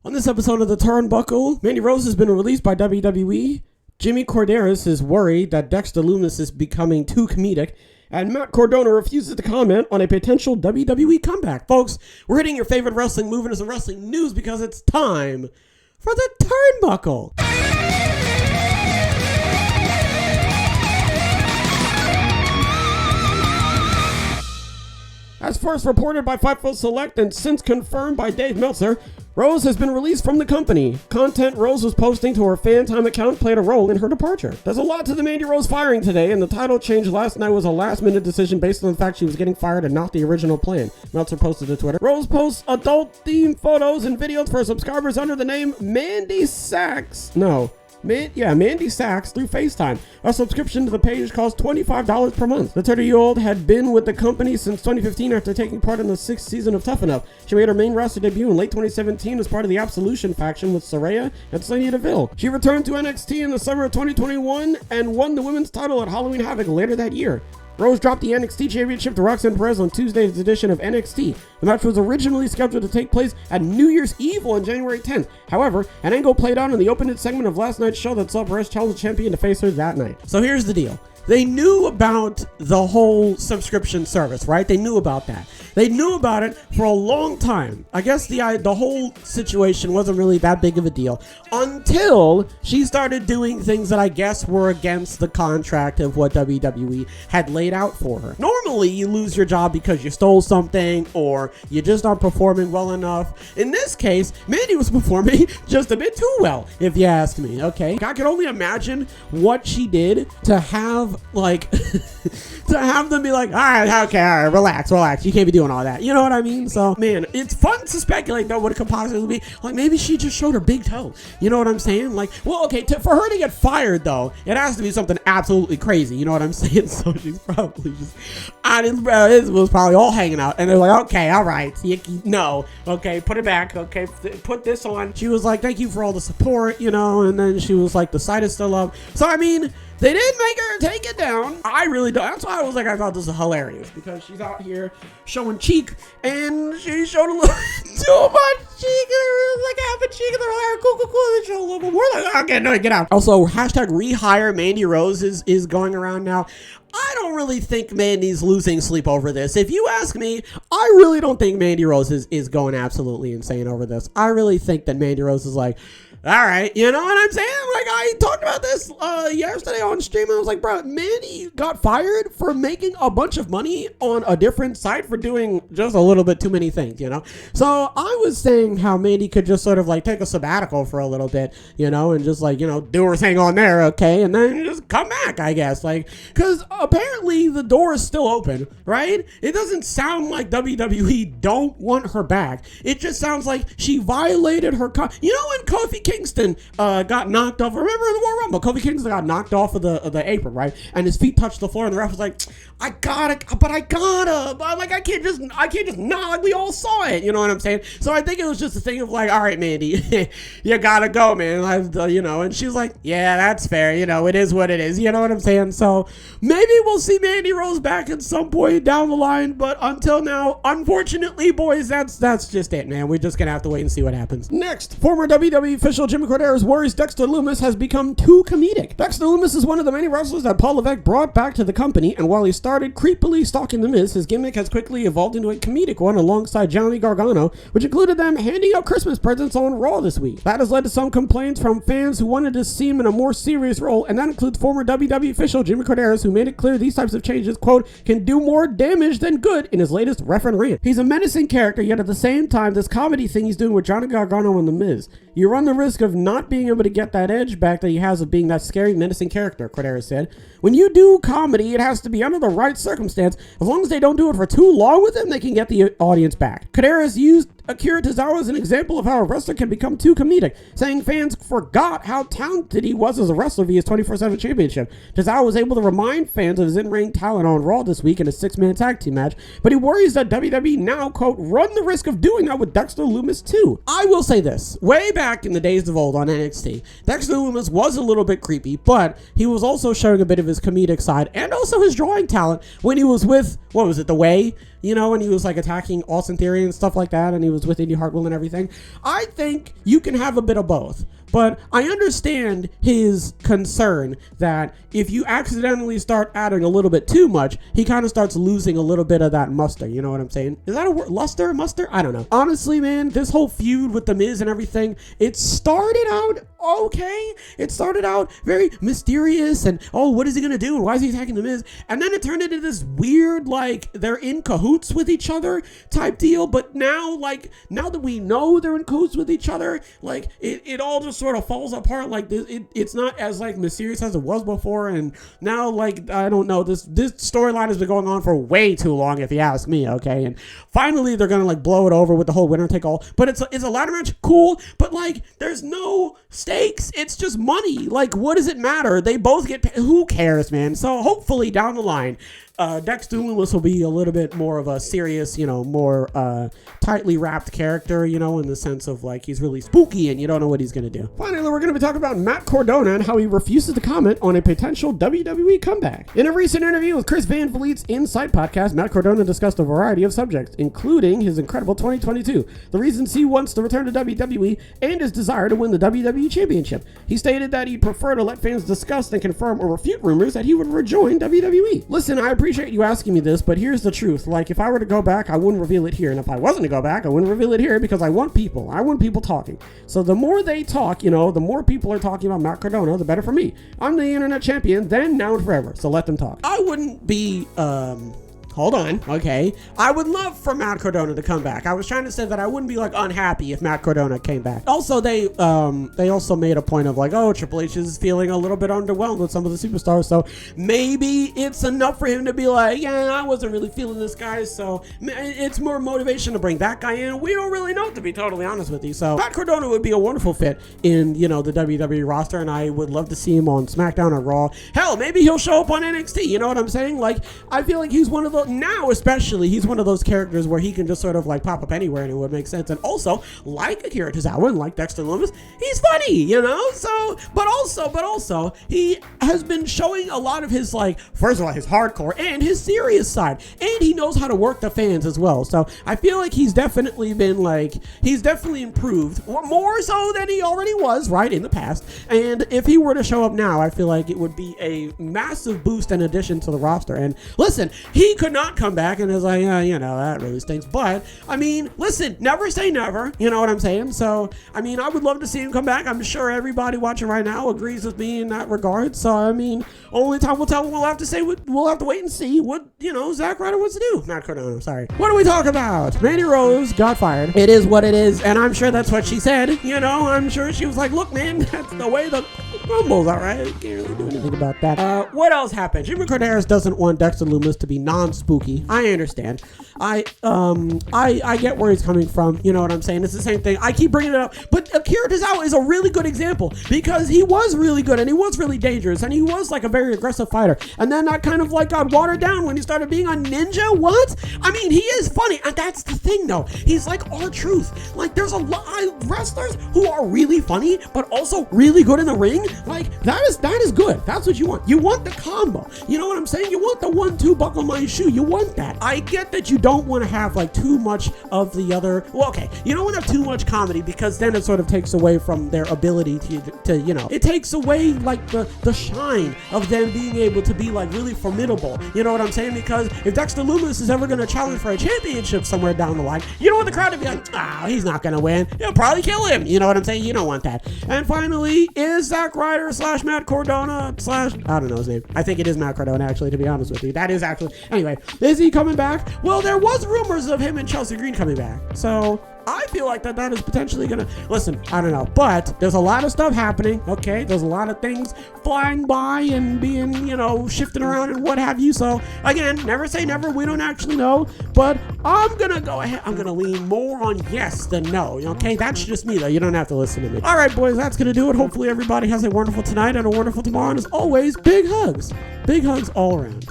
On this episode of the Turnbuckle, Mandy Rose has been released by WWE, Jimmy Corderas is worried that Dexter Lumis is becoming too comedic, and Matt Cardona refuses to comment on a potential WWE comeback. Folks, we're hitting your favorite wrestling movement and wrestling news because it's time for the Turnbuckle. As first reported by Fightful Select and since confirmed by Dave Meltzer, Rose has been released from the company. Content Rose was posting to her fan time account played a role in her departure. There's a lot to the Mandy Rose firing today, and the title change last night was a last-minute decision based on the fact she was getting fired and not the original plan. Meltzer posted to Twitter. Rose posts adult-themed photos and videos for subscribers under the name Mandy Sachs. Mandy Sachs through FaceTime. A subscription to the page costs $25 per month. The 30-year-old had been with the company since 2015 after taking part in the 6th season of Tough Enough. She made her main roster debut in late 2017 as part of the Absolution faction with Saraya and Sonya Deville. She returned to NXT in the summer of 2021 and won the women's title at Halloween Havoc later that year. Rose dropped the NXT Championship to Roxanne Perez on Tuesday's edition of NXT. The match was originally scheduled to take place at New Year's Eve on January 10th. However, an angle played out in the opening segment of last night's show that saw Perez challenge the champion to face her that night. So here's the deal. They knew about the whole subscription service, right? They knew about that. They knew about it for a long time. I guess the whole situation wasn't really that big of a deal until she started doing things that I guess were against the contract of what WWE had laid out for her. Normally, you lose your job because you stole something or you just aren't performing well enough. In this case, Mandy was performing just a bit too well, if you ask me, okay? I can only imagine what she did to have to have them be like, all right, relax, you can't be doing all that, you know what I mean? So man, it's fun to speculate though what it could possibly be. Like maybe she just showed her big toe, you know what I'm saying? Like, well, okay, for her to get fired though, it has to be something absolutely crazy, you know what I'm saying? So she's probably just it was probably all hanging out, and they're like, okay, all right, no, okay, put it back, okay, put this on. She was like, thank you for all the support, you know, and then she was like, the site is still up. So I mean, they did make her take it down. I really don't. That's why I was like, I thought this was hilarious because she's out here showing cheek, and she showed a little too much cheek, like half a cheek, and they're like, cool. They show a little bit more. Like, okay, no, get out. Also, hashtag rehire Mandy Rose is going around now. I don't really think Mandy's losing sleep over this. If you ask me, I really don't think Mandy Rose is going absolutely insane over this. I really think that Mandy Rose is like, all right, you know what I'm saying? Like, I talked about this yesterday on stream. I was like, bro, Mandy got fired for making a bunch of money on a different site for doing just a little bit too many things, you know? So I was saying how Mandy could just sort of like take a sabbatical for a little bit, you know, and just like, you know, do her thing on there, okay? And then just come back, I guess. Like, because apparently the door is still open, right? It doesn't sound like WWE don't want her back. It just sounds like she violated her you know when Kofi Kingston got knocked off. Remember in the Royal Rumble, Kofi Kingston got knocked off of the apron, right? And his feet touched the floor, and the ref was like, I gotta, like I can't just not, like we all saw it, you know what I'm saying? So I think it was just a thing of like, all right, Mandy, you gotta go, man, you know. And she's like, yeah, that's fair, you know, it is what it is, you know what I'm saying? So maybe we'll see Mandy Rose back at some point down the line, but until now, unfortunately, boys, that's just it, man. We're just gonna have to wait and see what happens. Next, former WWE official Jimmy Corderas worries Dexter Lumis has become too comedic. Dexter Lumis is one of the many wrestlers that Paul Levesque brought back to the company, and while he started creepily stalking The Miz, his gimmick has quickly evolved into a comedic one alongside Johnny Gargano, which included them handing out Christmas presents on Raw this week. That has led to some complaints from fans who wanted to see him in a more serious role, and that includes former WWE official Jimmy Corderas, who made it clear these types of changes, quote, can do more damage than good in his latest ref and rant. He's a menacing character, yet at the same time, this comedy thing he's doing with Johnny Gargano and The Miz, you run the risk of not being able to get that edge back that he has of being that scary, menacing character, Corderas said. When you do comedy, it has to be under the right circumstance. As long as they don't do it for too long with him, they can get the audience back. Corderas used Akira Tozawa as an example of how a wrestler can become too comedic, saying fans forgot how talented he was as a wrestler via his 24/7 championship. Tozawa was able to remind fans of his in-ring talent on Raw this week in a 6-man tag team match, but he worries that WWE now, quote, run the risk of doing that with Dexter Lumis too. I will say this, way back in the days of old on NXT, Dexter Lumis was a little bit creepy, but he was also showing a bit of his comedic side and also his drawing talent when he was with, what was it, The Way? you know, and he was like attacking Austin Theory and stuff like that, and he was with Indy Hartwell and everything. I think you can have a bit of both. But I understand his concern that if you accidentally start adding a little bit too much, he kind of starts losing a little bit of that muster. You know what I'm saying? Is that a word? Luster? Muster? I don't know. Honestly, man, this whole feud with The Miz and everything, it started out okay. It started out very mysterious and, oh, what is he going to do? And why is he attacking The Miz? And then it turned into this weird, like, they're in cahoots with each other type deal. But now, like, now that we know they're in cahoots with each other, like, it all just sort of falls apart. Like this, it's not as like mysterious as it was before, and now like I don't know, this storyline has been going on for way too long, if you ask me. Okay, and finally they're gonna like blow it over with the whole winner take all. But it's a ladder match, cool, but like there's no stakes. It's just money. Like what does it matter? They both get paid. Who cares, man? So hopefully down the line, Dexter Lumis will be a little bit more of a serious, you know, more tightly wrapped character, you know, in the sense of like he's really spooky and you don't know what he's going to do. Finally, we're going to be talking about Matt Cardona and how he refuses to comment on a potential WWE comeback. In a recent interview with Chris Van Vliet's Insight podcast, Matt Cardona discussed a variety of subjects, including his incredible 2022, the reasons he wants to return to WWE, and his desire to win the WWE Championship. He stated that he'd prefer to let fans discuss and confirm or refute rumors that he would rejoin WWE. Listen, I appreciate you asking me this, but here's the truth. Like, if I were to go back, I wouldn't reveal it here. And if I wasn't to go back, I wouldn't reveal it here because I want people. I want people talking. So the more they talk, you know, the more people are talking about Matt Cardona, the better for me. I'm the internet champion, then, now, and forever. So let them talk. I wouldn't be, hold on, okay. I would love for Matt Cardona to come back. I was trying to say that I wouldn't be like unhappy if Matt Cardona came back. Also, they also made a point of like, oh, Triple H is feeling a little bit underwhelmed with some of the superstars, so maybe it's enough for him to be like, yeah, I wasn't really feeling this guy, so it's more motivation to bring that guy in. We don't really know, to be totally honest with you. So Matt Cardona would be a wonderful fit in, you know, the WWE roster, and I would love to see him on SmackDown or Raw. Hell, maybe he'll show up on NXT. You know what I'm saying? Like, I feel like he's one of those. Now especially, he's one of those characters where he can just sort of like pop up anywhere and it would make sense. And also, like Akira Tozawa and like Dexter Lumis, he's funny, you know? So, but also, he has been showing a lot of his, like, first of all, his hardcore and his serious side. And he knows how to work the fans as well. So I feel like he's definitely been like, he's definitely improved more so than he already was, right, in the past. And if he were to show up now, I feel like it would be a massive boost and addition to the roster. And listen, he could not come back and is like, yeah, you know, that really stinks. But I mean, listen, never say never. You know what I'm saying? So, I mean, I would love to see him come back. I'm sure everybody watching right now agrees with me in that regard. So, I mean, only time will tell. We'll have to say, we'll have to wait and see what, you know, Zack Ryder wants to do. Matt Cardona, sorry. What do we talk about? Mandy Rose got fired. It is what it is. And I'm sure that's what she said. You know, I'm sure she was like, look, man, that's the way the rumbles, all right? Can't really do anything about that. What else happened? Jimmy Corderas doesn't want Dexter Lumis to be non-spooky. I understand. I get where he's coming from. You know what I'm saying? It's the same thing. I keep bringing it up. But Akira Tozawa is a really good example because he was really good and he was really dangerous and he was like a very aggressive fighter. And then that kind of like got watered down when he started being a ninja. What? I mean, he is funny. And that's the thing though. He's like R-Truth. Like there's a lot of wrestlers who are really funny but also really good in the ring. Like that is good. That's what you want. You want the combo. You know what I'm saying? You want the 1-2 buckle my shoe. You want that. I get that you don't want to have like too much of the other. Well, okay, you don't want to have too much comedy because then it sort of takes away from their ability to you know, it takes away like the shine of them being able to be like really formidable. You know what I'm saying? Because if Dexter Lumis is ever going to challenge for a championship somewhere down the line, you don't want the crowd to be like, oh, he's not going to win. He'll probably kill him. You know what I'm saying? You don't want that. And finally, is Zack Ryder / Matt Cardona / I don't know his name. I think it is Matt Cardona, actually, to be honest with you. That is actually, anyway, is he coming back? Well, there was rumors of him and Chelsea Green coming back. So I feel like that is potentially gonna, listen, I don't know, but there's a lot of stuff happening, okay? There's a lot of things flying by and being, you know, shifting around and what have you. So again, never say never. We don't actually know, but I'm gonna go ahead. I'm gonna lean more on yes than no, okay? That's just me though. You don't have to listen to me. All right, boys, that's gonna do it. Hopefully everybody has a wonderful tonight and a wonderful tomorrow. And as always, big hugs all around.